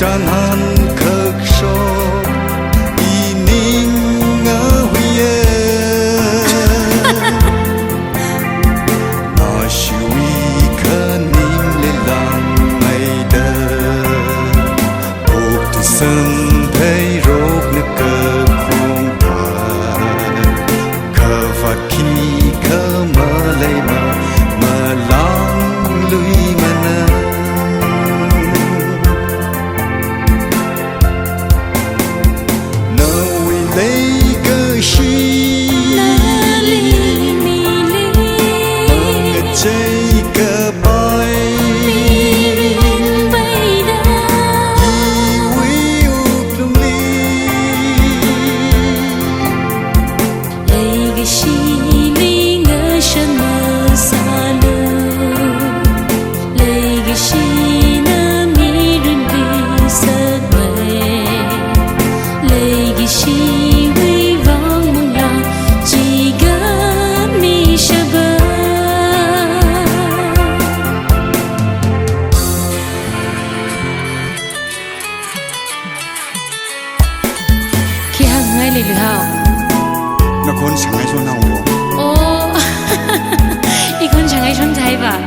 Chẳng khắc sâu ý ninh ngỡ huy nó shui khả ninh lên lòng mây đơ buộc từ sân thấy rốt nước cơ khung bài khờ phạt khi khờ mơ lấy mơ lòng lùi mà nơ ngay lì lì hào nó con chẳng ai cho nào ô ý con chẳng ai chọn trái bà